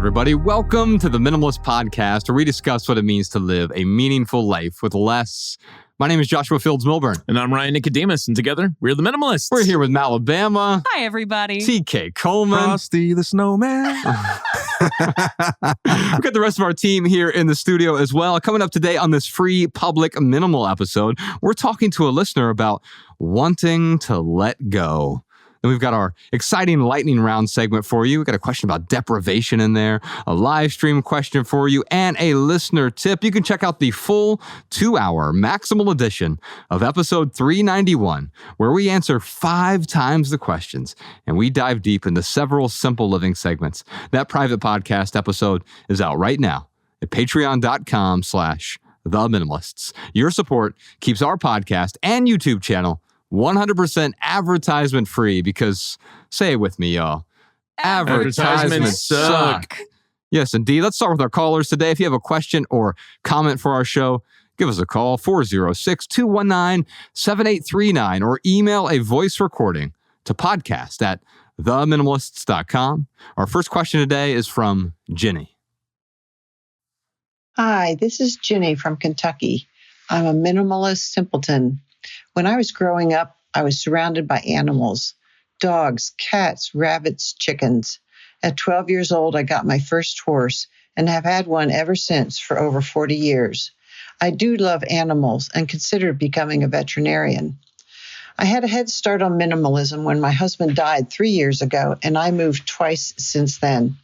everybody. Welcome to the Minimalist Podcast, where we discuss what it means to live a meaningful life with less. My name is Joshua Fields Milburn. And I'm Ryan Nicodemus, and together, we're the Minimalists. We're here with Malabama. Hi, everybody. TK Coleman. Frosty the Snowman. We've got the rest of our team here in the studio as well. Coming up today on this free public minimal episode, we're talking to a listener about wanting to let go. Then we've got our exciting lightning round segment for you. We've got a question about deprivation in there, a live stream question for you, and a listener tip. You can check out the full 2-hour maximal edition of episode 391, where we answer 5 times the questions, and we dive deep into several simple living segments. That private podcast episode is out right now at patreon.com/theminimalists. Your support keeps our podcast and YouTube channel 100% advertisement free because, say it with me, y'all, advertisements suck. Yes, indeed. Let's start with our callers today. If you have a question or comment for our show, give us a call, 406-219-7839, or email a voice recording to podcast@theminimalists.com. Our first question today is from Ginny. Hi, this is Ginny from Kentucky. I'm a minimalist simpleton. When I was growing up, I was surrounded by animals, dogs, cats, rabbits, chickens. At 12 years old, I got my first horse and have had one ever since for over 40 years. I do love animals and considered becoming a veterinarian. I had a head start on minimalism when my husband died 3 years ago, and I moved twice since then.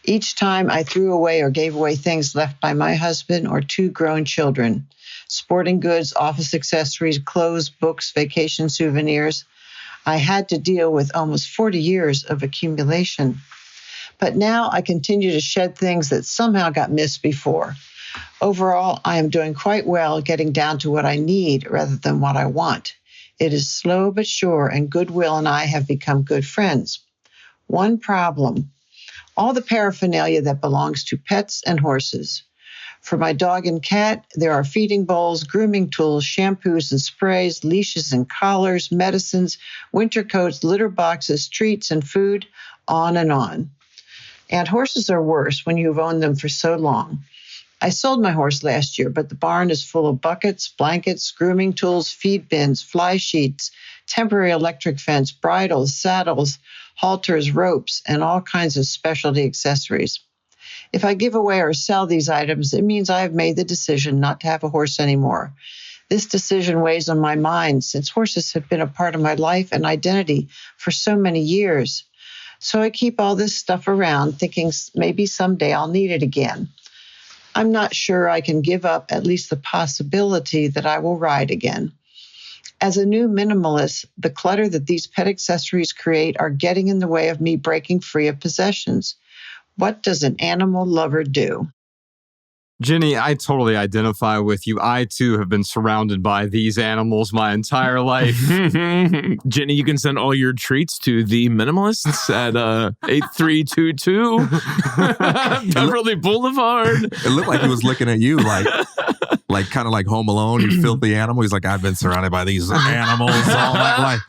Each time I threw away or gave away things left by my husband or 2 grown children. Sporting goods, office accessories, clothes, books, vacation souvenirs. I had to deal with almost 40 years of accumulation. But now I continue to shed things that somehow got missed before. Overall, I am doing quite well getting down to what I need rather than what I want. It is slow but sure, and Goodwill and I have become good friends. One problem: all the paraphernalia that belongs to pets and horses. For my dog and cat, there are feeding bowls, grooming tools, shampoos and sprays, leashes and collars, medicines, winter coats, litter boxes, treats and food, on and on. And horses are worse when you've owned them for so long. I sold my horse last year, but the barn is full of buckets, blankets, grooming tools, feed bins, fly sheets, temporary electric fence, bridles, saddles, halters, ropes, and all kinds of specialty accessories. If I give away or sell these items, it means I have made the decision not to have a horse anymore. This decision weighs on my mind since horses have been a part of my life and identity for so many years. So I keep all this stuff around thinking maybe someday I'll need it again. I'm not sure I can give up at least the possibility that I will ride again. As a new minimalist, the clutter that these pet accessories create are getting in the way of me breaking free of possessions. What does an animal lover do? Ginny, I totally identify with you. I, too, have been surrounded by these animals my entire life. Jenny, you can send all your treats to the Minimalists at 8322 Beverly Boulevard. It looked like he was looking at you like kind of like Home Alone, you filthy animal. He's like, I've been surrounded by these animals all my life.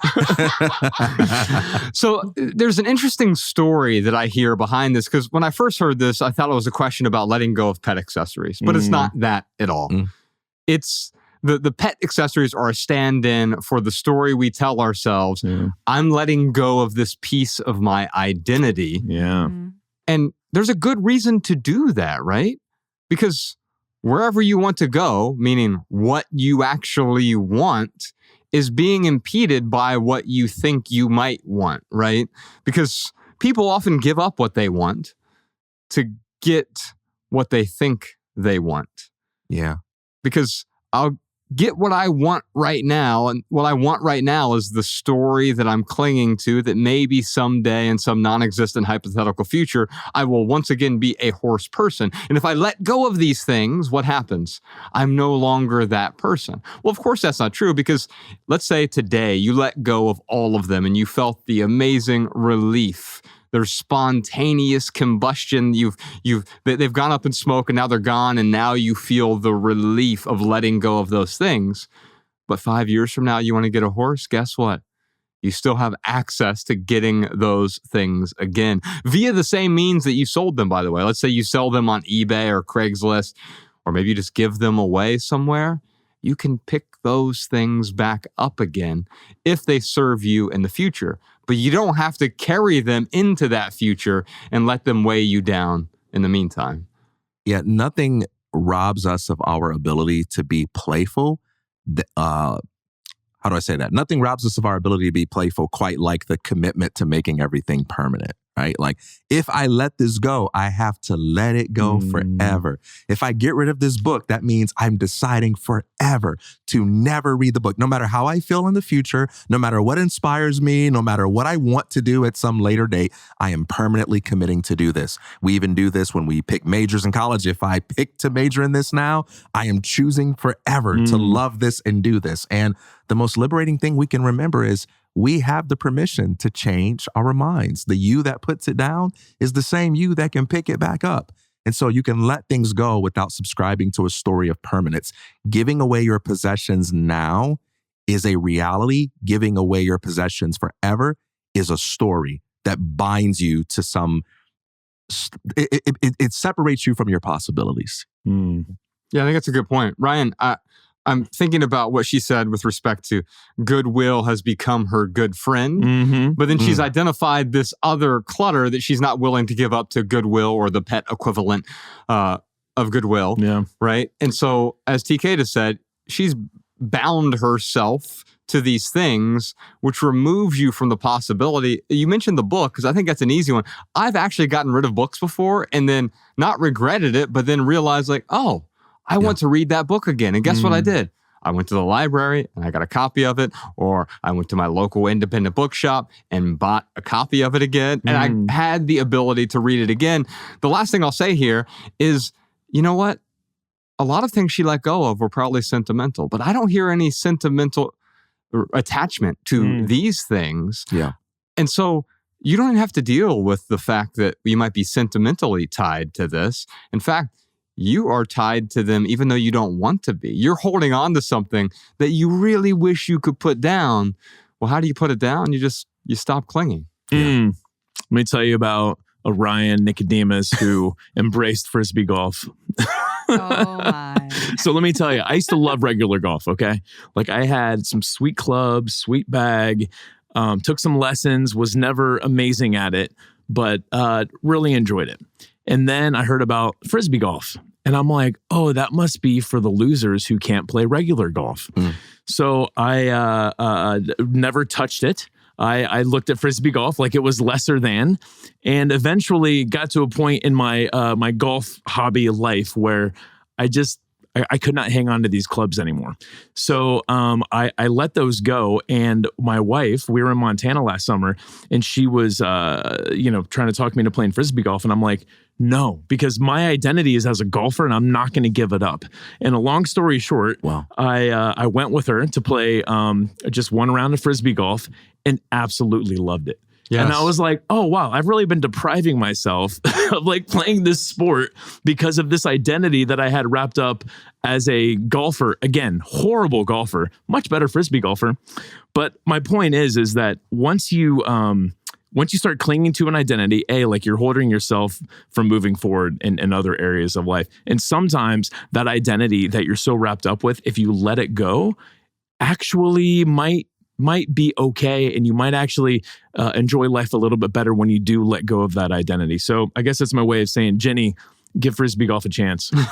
So there's an interesting story that I hear behind this, because when I first heard this, I thought it was a question about letting go of pet accessories, but it's not that at all. It's the pet accessories are a stand-in for the story we tell ourselves. I'm letting go of this piece of my identity. Yeah. And there's a good reason to do that, right? Because wherever you want to go, meaning what you actually want, is being impeded by what you think you might want, right? Because people often give up what they want to get what they think they want. Yeah. Because I'll get what I want right now, and what I want right now is the story that I'm clinging to that maybe someday in some non-existent hypothetical future, I will once again be a horse person. And if I let go of these things, what happens? I'm no longer that person. Well, of course, that's not true, because let's say today you let go of all of them and you felt the amazing relief. There's spontaneous combustion. They've gone up in smoke and now they're gone, and now you feel the relief of letting go of those things. But 5 years from now, you want to get a horse? Guess what? you still have access to getting those things again via the same means that you sold them, by the way. Let's say you sell them on eBay or Craigslist, or maybe you just give them away somewhere. You can pick those things back up again if they serve you in the future. But you don't have to carry them into that future and let them weigh you down in the meantime. Yeah, nothing robs us of our ability to be playful. How do I say that? Nothing robs us of our ability to be playful quite like the commitment to making everything permanent, right? Like, if I let this go, I have to let it go forever. If I get rid of this book, that means I'm deciding forever to never read the book. No matter how I feel in the future, no matter what inspires me, no matter what I want to do at some later date, I am permanently committing to do this. We even do this when we pick majors in college. If I pick to major in this now, I am choosing forever to love this and do this. And the most liberating thing we can remember is we have the permission to change our minds. The you that puts it down is the same you that can pick it back up. And so you can let things go without subscribing to a story of permanence. Giving away your possessions now is a reality. Giving away your possessions forever is a story that binds you to some, it separates you from your possibilities. Yeah, I think that's a good point. Ryan, I'm thinking about what she said with respect to goodwill has become her good friend, but then she's identified this other clutter that she's not willing to give up to goodwill or the pet equivalent of goodwill, right? And so, as TK just said, she's bound herself to these things, which removes you from the possibility. You mentioned the book, because I think that's an easy one. I've actually gotten rid of books before and then not regretted it, but then realized like, oh, I want to read that book again. And guess what I did? I went to the library and I got a copy of it, or I went to my local independent bookshop and bought a copy of it again. And I had the ability to read it again. The last thing I'll say here is, you know what? A lot of things she let go of were probably sentimental, but I don't hear any sentimental attachment to these things. Yeah. And so you don't have to deal with the fact that you might be sentimentally tied to this. In fact, you are tied to them even though you don't want to be. You're holding on to something that you really wish you could put down. Well, how do you put it down? You stop clinging. Let me tell you about a Ryan Nicodemus who embraced Frisbee golf. Oh my. So let me tell you, I used to love regular golf, okay? Like, I had some sweet clubs, sweet bag, took some lessons, was never amazing at it, but really enjoyed it. And then I heard about Frisbee golf. And I'm like, oh, that must be for the losers who can't play regular golf. So I never touched it. I looked at Frisbee golf like it was lesser than, and eventually got to a point in my my golf hobby life where I could not hang on to these clubs anymore. So I let those go. And my wife, we were in Montana last summer, and she was trying to talk me into playing Frisbee golf. And I'm like, no, because my identity is as a golfer and I'm not going to give it up. And a long story short, I went with her to play just one round of Frisbee golf and absolutely loved it. Yes. And I was like, oh, wow, I've really been depriving myself of like playing this sport because of this identity that I had wrapped up as a golfer. Again, horrible golfer, much better Frisbee golfer. But my point is that once you start clinging to an identity, like you're holding yourself from moving forward in other areas of life. And sometimes that identity that you're so wrapped up with, if you let it go, actually might be okay, and you might actually enjoy life a little bit better when you do let go of that identity. So I guess that's my way of saying, Jenny, give Frisbee golf a chance. Well,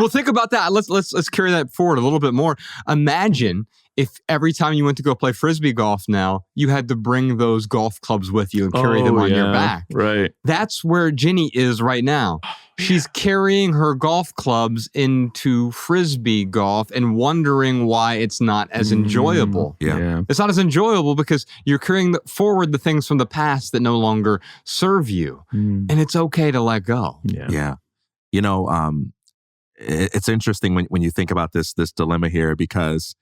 think about that. Let's carry that forward a little bit more. Imagine if every time you went to go play Frisbee golf now, you had to bring those golf clubs with you and carry them on your back. Right. That's where Ginny is right now. She's carrying her golf clubs into Frisbee golf and wondering why it's not as enjoyable. Yeah. It's not as enjoyable because you're carrying forward the things from the past that no longer serve you. And it's okay to let go. Yeah. You know, it's interesting when you think about this dilemma here, because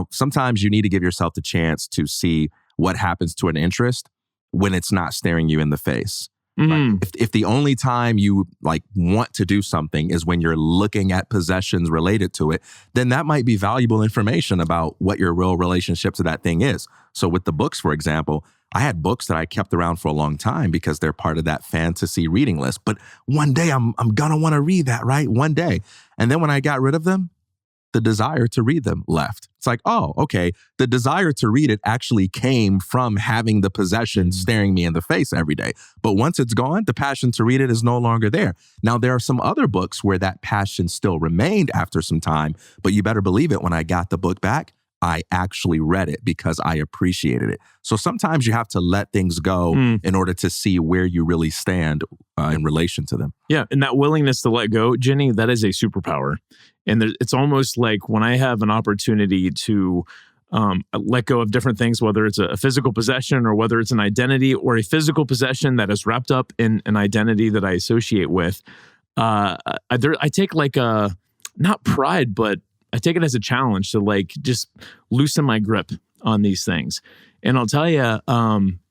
sometimes you need to give yourself the chance to see what happens to an interest when it's not staring you in the face. Mhm. If the only time you like want to do something is when you're looking at possessions related to it, then that might be valuable information about what your real relationship to that thing is. So with the books, for example, I had books that I kept around for a long time because they're part of that fantasy reading list. But one day I'm gonna want to read that, right? One day. And then when I got rid of them, the desire to read them left. It's like, oh, okay. The desire to read it actually came from having the possession staring me in the face every day. But once it's gone, the passion to read it is no longer there. Now, there are some other books where that passion still remained after some time, but you better believe it, when I got the book back, I actually read it because I appreciated it. So sometimes you have to let things go in order to see where you really stand in relation to them. Yeah. And that willingness to let go, Jenny, that is a superpower. And it's almost like when I have an opportunity to let go of different things, whether it's a physical possession or whether it's an identity or a physical possession that is wrapped up in an identity that I associate with, I take like a, not pride, but I take it as a challenge to like just loosen my grip on these things. And I'll tell you,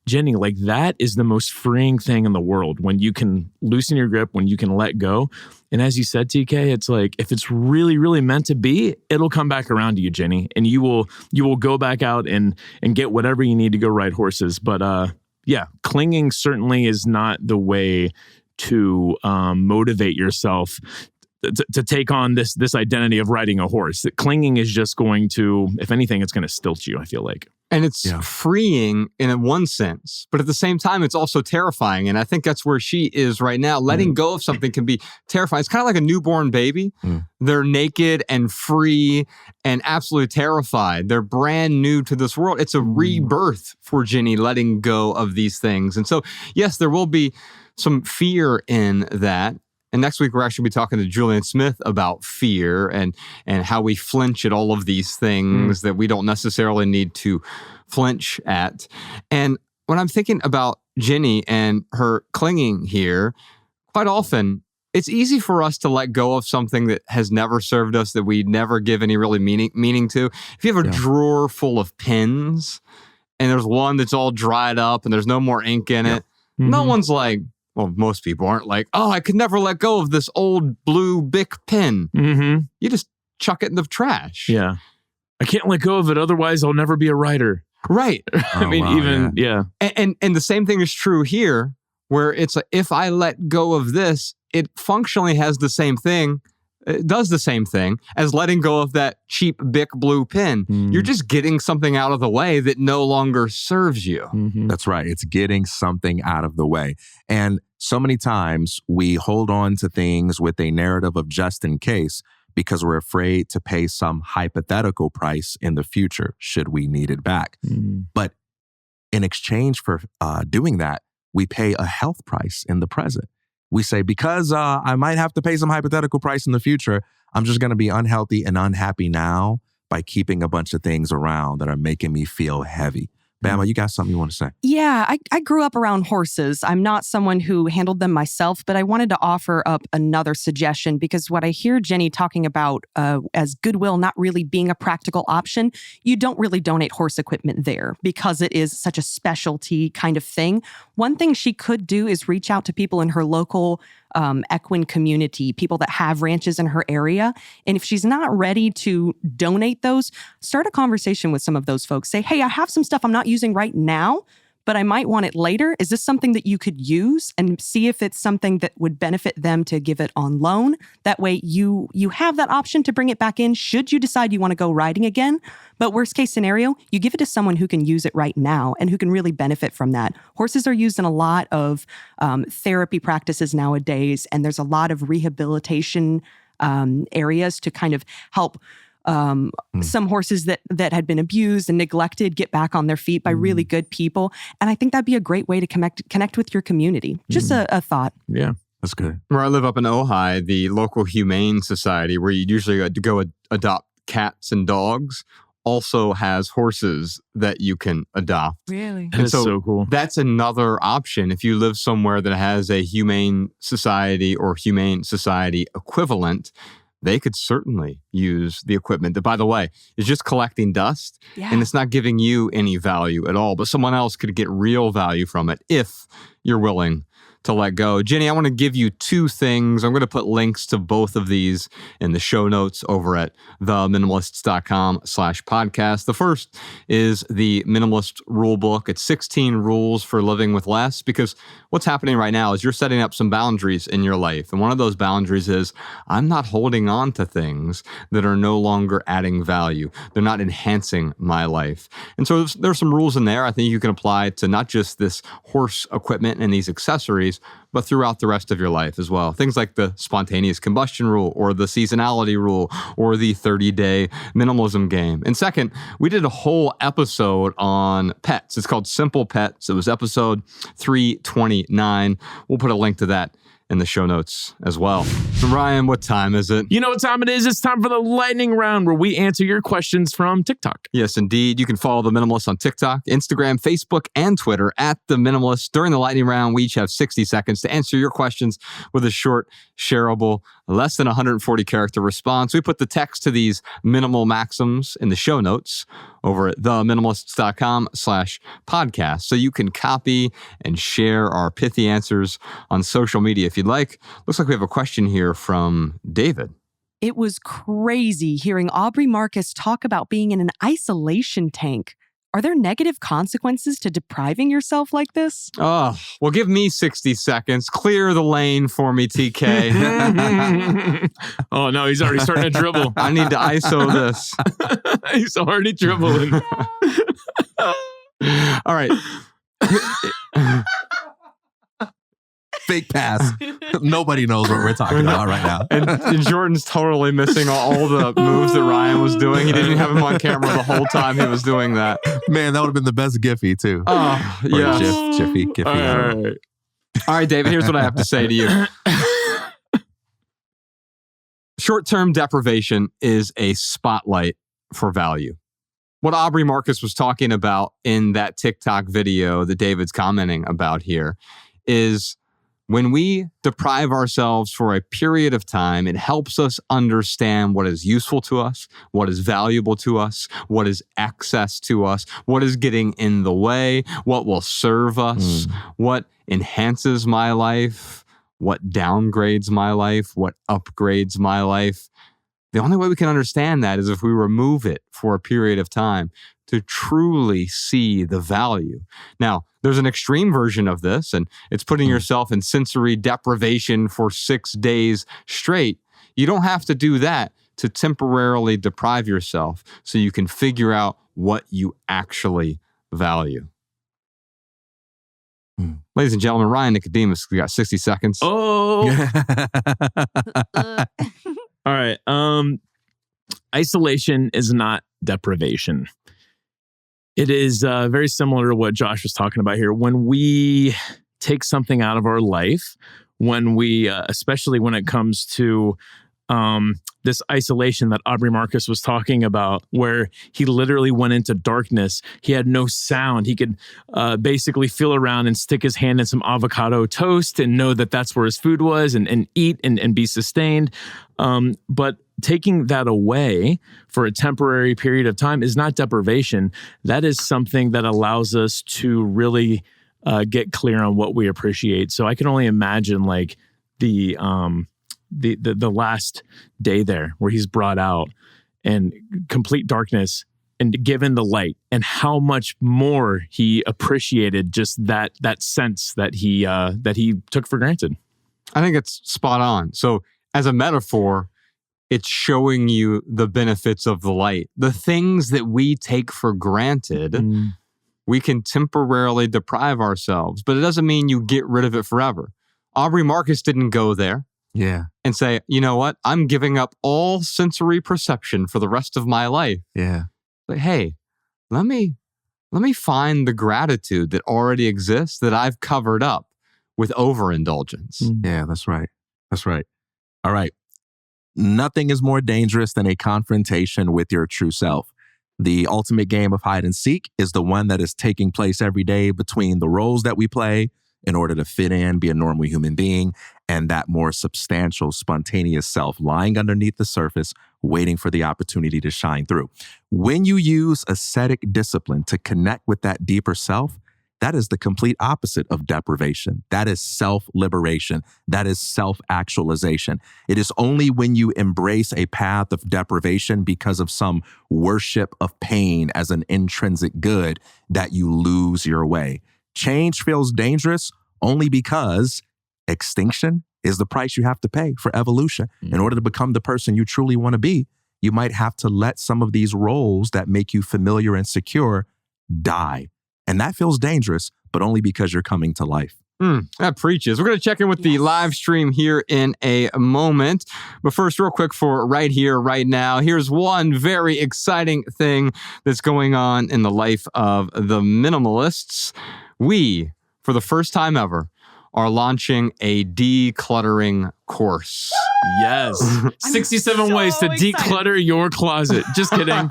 Jenny, like that is the most freeing thing in the world when you can loosen your grip, when you can let go. And as you said, TK, it's like if it's really, really meant to be, it'll come back around to you, Jenny, and you will go back out and get whatever you need to go ride horses. But yeah, clinging certainly is not the way to motivate yourself to take on this identity of riding a horse. Clinging is just going to, if anything, it's going to stilt you, I feel like. And it's freeing in one sense, but at the same time, it's also terrifying. And I think that's where she is right now. Letting go of something can be terrifying. It's kind of like a newborn baby. They're naked and free and absolutely terrified. They're brand new to this world. It's a rebirth for Jenny, letting go of these things. And so, yes, there will be some fear in that. And next week, we're actually be talking to Julian Smith about fear and how we flinch at all of these things that we don't necessarily need to flinch at. And when I'm thinking about Jenny and her clinging here, quite often, it's easy for us to let go of something that has never served us, that we never give any really meaning to. If you have a drawer full of pens and there's one that's all dried up and there's no more ink in it, no one's like, well, most people aren't like, oh, I could never let go of this old blue Bic pen. You just chuck it in the trash. Yeah. I can't let go of it. Otherwise, I'll never be a writer. Right. I mean, And the same thing is true here, where it's like, if I let go of this, it functionally has the same thing. It does the same thing as letting go of that cheap Bic blue pen. You're just getting something out of the way that no longer serves you. That's right. It's getting something out of the way. And so many times we hold on to things with a narrative of just in case because we're afraid to pay some hypothetical price in the future should we need it back. But in exchange for doing that, we pay a health price in the present. We say, because I might have to pay some hypothetical price in the future, I'm just going to be unhealthy and unhappy now by keeping a bunch of things around that are making me feel heavy. Bama, you got something you want to say? Yeah, I grew up around horses. I'm not someone who handled them myself, but I wanted to offer up another suggestion because what I hear Jenny talking about as Goodwill not really being a practical option, you don't really donate horse equipment there because it is such a specialty kind of thing. One thing she could do is reach out to people in her local equine community, people that have ranches in her area. And if she's not ready to donate those, start a conversation with some of those folks. Say, hey, I have some stuff I'm not using right now, but I might want it later. Is this something that you could use? And see if it's something that would benefit them to give it on loan. That way you have that option to bring it back in should you decide you want to go riding again. But worst case scenario, you give it to someone who can use it right now and who can really benefit from that. Horses are used in a lot of therapy practices nowadays, and there's a lot of rehabilitation areas to kind of help some horses that had been abused and neglected get back on their feet by really good people. And I think that'd be a great way to connect with your community. Just a thought. Yeah. That's good. Where I live up in Ojai, the local humane society, where you usually go adopt cats and dogs, also has horses that you can adopt. Really? That is so cool. That's another option. If you live somewhere that has a humane society or humane society equivalent, they could certainly use the equipment that, by the way, is just collecting dust and it's not giving you any value at all. But someone else could get real value from it if you're willing to let go. Jenny, I want to give you two things. I'm going to put links to both of these in the show notes over at theminimalists.com/podcast. The first is the Minimalist Rule Book. It's 16 rules for living with less, because what's happening right now is you're setting up some boundaries in your life. And one of those boundaries is I'm not holding on to things that are no longer adding value. They're not enhancing my life. And so there's some rules in there I think you can apply to not just this horse equipment and these accessories, but throughout the rest of your life as well. Things like the spontaneous combustion rule, or the seasonality rule, or the 30-day minimalism game. And second, we did a whole episode on pets. It's called Simple Pets. It was episode 329. We'll put a link to that in the show notes as well. Ryan, what time is it? You know what time it is? It's time for the lightning round, where we answer your questions from TikTok. Yes, indeed. You can follow The Minimalists on TikTok, Instagram, Facebook, and Twitter at The Minimalists. During the lightning round, we each have 60 seconds to answer your questions with a short, shareable, less than 140 character response. We put the text to these minimal maxims in the show notes over at theminimalists.com/podcast. So you can copy and share our pithy answers on social media if you'd like. Looks like we have a question here from David. It was crazy hearing Aubrey Marcus talk about being in an isolation tank. Are there negative consequences to depriving yourself like this? Oh, well, give me 60 seconds. Clear the lane for me, TK. Oh, no, he's already starting to dribble. I need to ISO this. He's already dribbling. All right. Fake pass. Nobody knows what we're talking about right now. And Jordan's totally missing all the moves that Ryan was doing. He didn't even have him on camera the whole time he was doing that. Man, that would have been the best Giphy, too. Oh, Or yeah. Giphy. All right, David, here's what I have to say to you. Short-term deprivation is a spotlight for value. What Aubrey Marcus was talking about in that TikTok video that David's commenting about here is when we deprive ourselves for a period of time, it helps us understand what is useful to us, what is valuable to us, what is excess to us, what is getting in the way, what will serve us, what enhances my life, what downgrades my life, what upgrades my life. The only way we can understand that is if we remove it for a period of time to truly see the value. Now, there's an extreme version of this, and it's putting yourself in sensory deprivation for 6 days straight. You don't have to do that to temporarily deprive yourself so you can figure out what you actually value. Ladies and gentlemen, Ryan Nicodemus, we got 60 seconds. Oh. All right. Isolation is not deprivation. It is very similar to what Josh was talking about here. When we take something out of our life, when we, especially when it comes to this isolation that Aubrey Marcus was talking about, where he literally went into darkness. He had no sound. He could basically feel around and stick his hand in some avocado toast and know that that's where his food was and eat and be sustained. But taking that away for a temporary period of time is not deprivation. That is something that allows us to really get clear on what we appreciate. So I can only imagine like the last day there where he's brought out and complete darkness and given the light, and how much more he appreciated just that sense that he took for granted. I think it's spot on. So as a metaphor, it's showing you the benefits of the light. The things that we take for granted, we can temporarily deprive ourselves, but it doesn't mean you get rid of it forever. Aubrey Marcus didn't go there. Yeah. And say, you know what? I'm giving up all sensory perception for the rest of my life. Yeah. Like, hey, let me find the gratitude that already exists that I've covered up with overindulgence. Yeah, that's right. That's right. All right. Nothing is more dangerous than a confrontation with your true self. The ultimate game of hide and seek is the one that is taking place every day between the roles that we play in order to fit in, be a normal human being, and that more substantial, spontaneous self lying underneath the surface, waiting for the opportunity to shine through. When you use ascetic discipline to connect with that deeper self, That is the complete opposite of deprivation. That is self-liberation. That is self-actualization. It is only when you embrace a path of deprivation because of some worship of pain as an intrinsic good that you lose your way. Change feels dangerous only because extinction is the price you have to pay for evolution. In order to become the person you truly want to be, you might have to let some of these roles that make you familiar and secure die. And that feels dangerous, but only because you're coming to life. That preaches. We're going to check in with the live stream here in a moment. But first, real quick for right here, right now, here's one very exciting thing that's going on in the life of the Minimalists. We, for the first time ever, are launching a decluttering course. Yes. 67 ways to declutter your closet. Just kidding.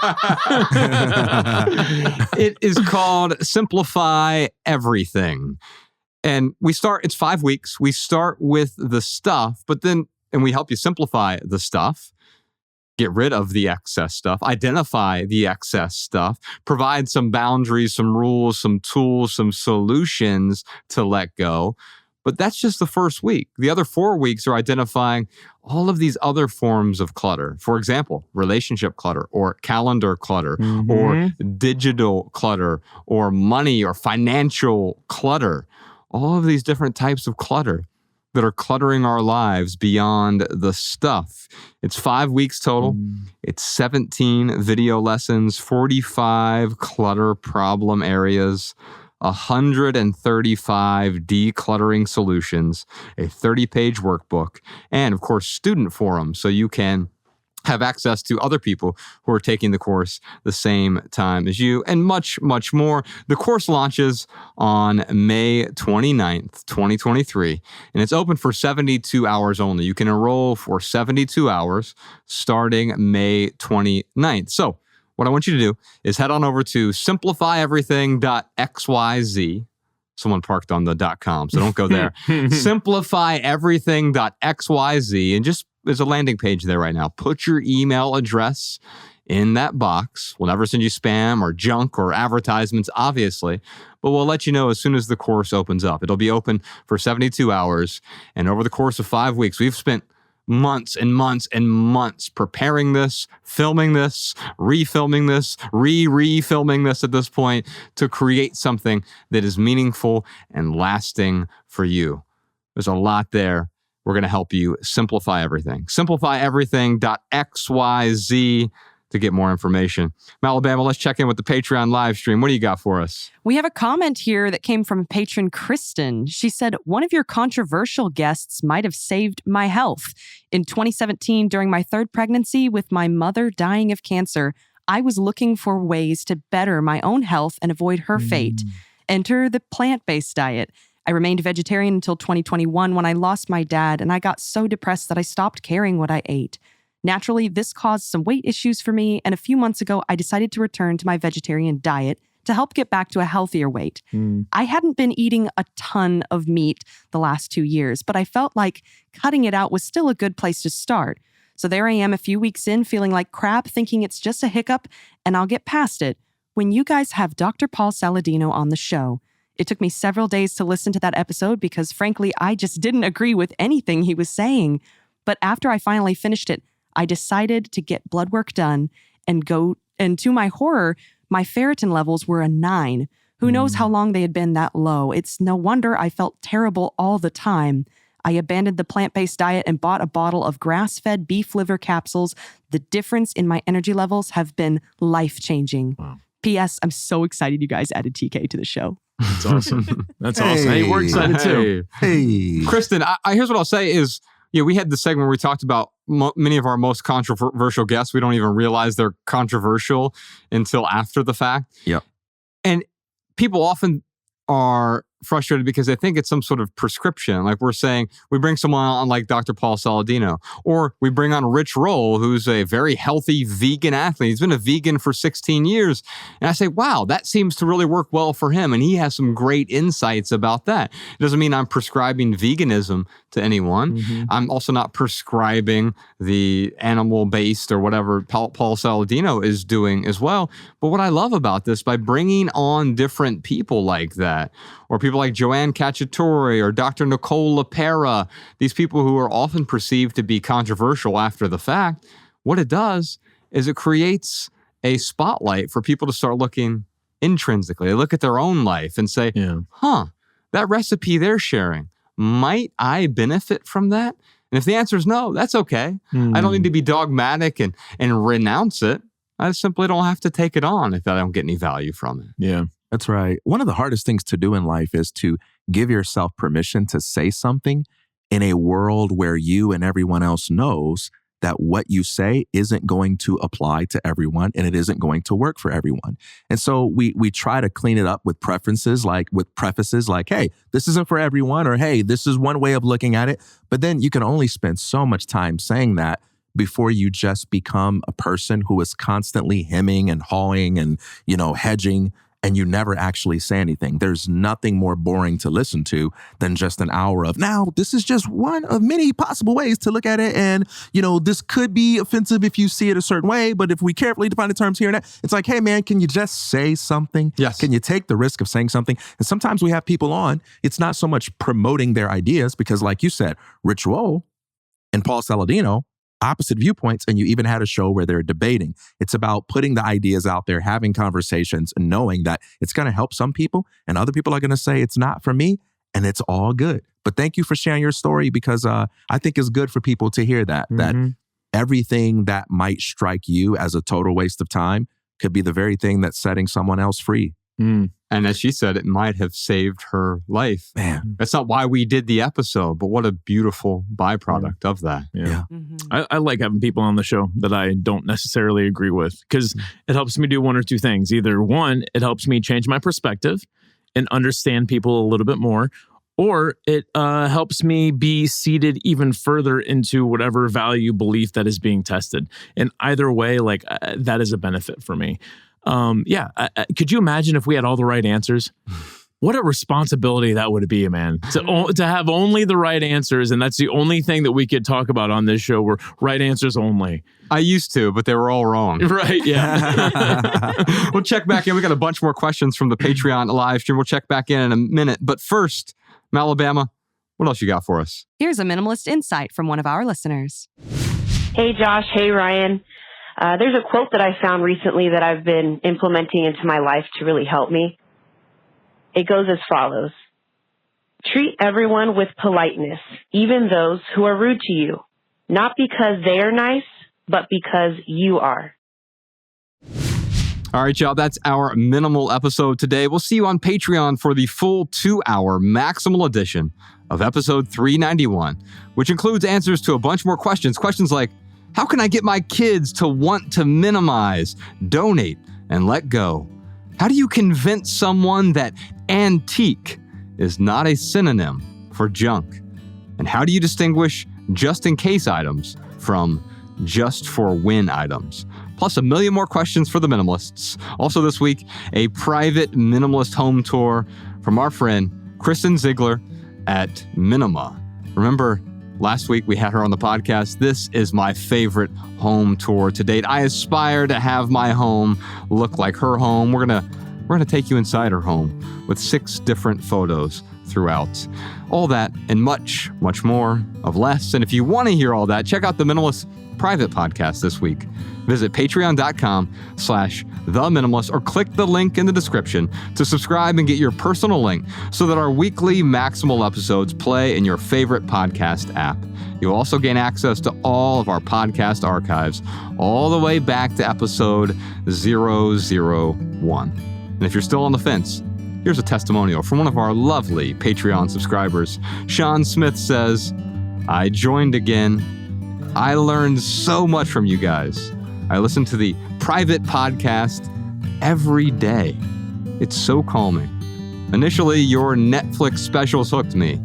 It is called Simplify Everything. And it's 5 weeks. We start with the stuff, and we help you simplify the stuff, get rid of the excess stuff, identify the excess stuff, provide some boundaries, some rules, some tools, some solutions to let go. But that's just the first week. The other 4 weeks are identifying all of these other forms of clutter. For example, relationship clutter or calendar clutter or digital clutter or money or financial clutter. All of these different types of clutter that are cluttering our lives beyond the stuff. It's 5 weeks total. It's 17 video lessons, 45 clutter problem areas, 135 decluttering solutions, a 30-page workbook, and of course, student forums, so you can have access to other people who are taking the course the same time as you, and much, much more. The course launches on May 29th, 2023, and it's open for 72 hours only. You can enroll for 72 hours starting May 29th. So what I want you to do is head on over to simplifyeverything.xyz. Someone parked on the .com, so don't go there. Simplifyeverything.xyz, and just there's a landing page there right now. Put your email address in that box. We'll never send you spam or junk or advertisements, obviously, but we'll let you know as soon as the course opens up. It'll be open for 72 hours, and over the course of 5 weeks, we've spent months and months and months preparing this, filming this, refilming this, re-filming this at this point to create something that is meaningful and lasting for you. There's a lot there. We're going to help you simplify everything. Simplifyeverything.xyz to get more information. Alabama, let's check in with the Patreon live stream. What do you got for us? We have a comment here that came from patron Kristen. She said, one of your controversial guests might have saved my health. In 2017, during my third pregnancy with my mother dying of cancer, I was looking for ways to better my own health and avoid her fate. Enter the plant-based diet. I remained vegetarian until 2021 when I lost my dad, and I got so depressed that I stopped caring what I ate. Naturally, this caused some weight issues for me, and a few months ago, I decided to return to my vegetarian diet to help get back to a healthier weight. I hadn't been eating a ton of meat the last 2 years, but I felt like cutting it out was still a good place to start. So there I am a few weeks in, feeling like crap, thinking it's just a hiccup, and I'll get past it. When you guys have Dr. Paul Saladino on the show, it took me several days to listen to that episode because, frankly, I just didn't agree with anything he was saying. But after I finally finished it, I decided to get blood work done and to my horror, my ferritin levels were a 9. Who knows how long they had been that low? It's no wonder I felt terrible all the time. I abandoned the plant-based diet and bought a bottle of grass-fed beef liver capsules. The difference in my energy levels have been life-changing. Wow. P.S. I'm so excited you guys added TK to the show. That's awesome. That's awesome. Hey, we're excited too. Hey. Kristen, here's what I'll say is, we had the segment where we talked about many of our most controversial guests. We don't even realize they're controversial until after the fact. Yep. And people often are frustrated because they think it's some sort of prescription. Like we're saying, we bring someone on like Dr. Paul Saladino, or we bring on Rich Roll, who's a very healthy vegan athlete. He's been a vegan for 16 years. And I say, wow, that seems to really work well for him. And he has some great insights about that. It doesn't mean I'm prescribing veganism to anyone. I'm also not prescribing the animal-based or whatever Paul Saladino is doing as well. But what I love about this, by bringing on different people like that, or people like Joanne Cacciatore or Dr. Nicole LaPera, these people who are often perceived to be controversial after the fact, what it does is it creates a spotlight for people to start looking intrinsically. They look at their own life and say, that recipe they're sharing, might I benefit from that? And if the answer is no, that's okay. I don't need to be dogmatic and renounce it. I simply don't have to take it on if I don't get any value from it. Yeah. That's right. One of the hardest things to do in life is to give yourself permission to say something in a world where you and everyone else knows that what you say isn't going to apply to everyone and it isn't going to work for everyone. And so we try to clean it up with prefaces like, hey, this isn't for everyone, or hey, this is one way of looking at it. But then you can only spend so much time saying that before you just become a person who is constantly hemming and hawing and, hedging, and you never actually say anything. There's nothing more boring to listen to than just an hour of, now, this is just one of many possible ways to look at it. And, this could be offensive if you see it a certain way, but if we carefully define the terms here and there, it's like, hey, man, can you just say something? Yes. Can you take the risk of saying something? And sometimes we have people on, it's not so much promoting their ideas because, like you said, Rich Roll and Paul Saladino, opposite viewpoints, and you even had a show where they're debating. It's about putting the ideas out there, having conversations, and knowing that it's going to help some people, and other people are going to say it's not for me, and it's all good. But thank you for sharing your story, because I think it's good for people to hear that everything that might strike you as a total waste of time could be the very thing that's setting someone else free. And as she said, it might have saved her life. Man. That's not why we did the episode, but what a beautiful byproduct of that. Yeah. I like having people on the show that I don't necessarily agree with, because it helps me do one or two things. Either one, it helps me change my perspective and understand people a little bit more, or it helps me be seated even further into whatever value belief that is being tested. And either way, that is a benefit for me. Could you imagine if we had all the right answers? What a responsibility that would be, man. To have only the right answers, and that's the only thing that we could talk about on this show, were right answers only. I used to, but they were all wrong. Right, yeah. We'll check back in. We got a bunch more questions from the Patreon live stream. We'll check back in a minute. But first, Alabama, what else you got for us? Here's a minimalist insight from one of our listeners. Hey, Josh. Hey, Ryan. There's a quote that I found recently that I've been implementing into my life to really help me. It goes as follows. Treat everyone with politeness, even those who are rude to you, not because they are nice, but because you are. All right, y'all, that's our minimal episode today. We'll see you on Patreon for the full 2-hour maximal edition of episode 391, which includes answers to a bunch more questions. Questions like, how can I get my kids to want to minimize, donate, and let go? How do you convince someone that antique is not a synonym for junk? And how do you distinguish just-in-case items from just-for-win items? Plus a million more questions for the minimalists. Also this week, a private minimalist home tour from our friend Kristen Ziegler at Minima. Remember, last week we had her on the podcast. This is my favorite home tour to date. I aspire to have my home look like her home. We're gonna take you inside her home with 6 different photos throughout. All that and much, much more of less. And if you want to hear all that, check out the Minimalist private podcast this week. Visit patreon.com/theminimalist or click the link in the description to subscribe and get your personal link so that our weekly maximal episodes play in your favorite podcast app. You'll also gain access to all of our podcast archives all the way back to episode 001. And if you're still on the fence, here's a testimonial from one of our lovely Patreon subscribers. Sean Smith says, I joined again. I learned so much from you guys. I listen to the private podcast every day. It's so calming. Initially, your Netflix specials hooked me,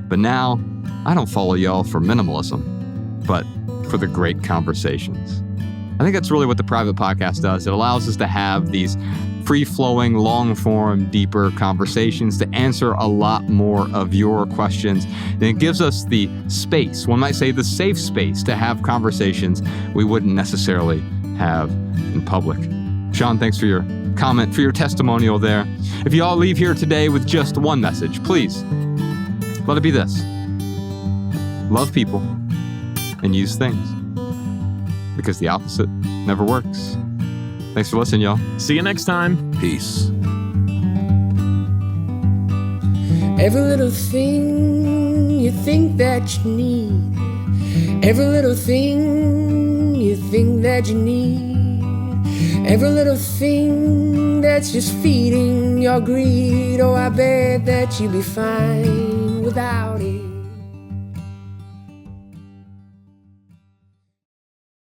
but now I don't follow y'all for minimalism, but for the great conversations. I think that's really what the private podcast does. It allows us to have these free-flowing, long-form, deeper conversations to answer a lot more of your questions. And it gives us the space, one might say the safe space, to have conversations we wouldn't necessarily have in public. Sean, thanks for your comment, for your testimonial there. If you all leave here today with just one message, please let it be this: love people and use things, because the opposite never works. Thanks for listening, y'all. See you next time. Peace. Every little thing you think that you need, every little thing you think that you need, every little thing that's just feeding your greed. Oh, I bet that you'd be fine without it.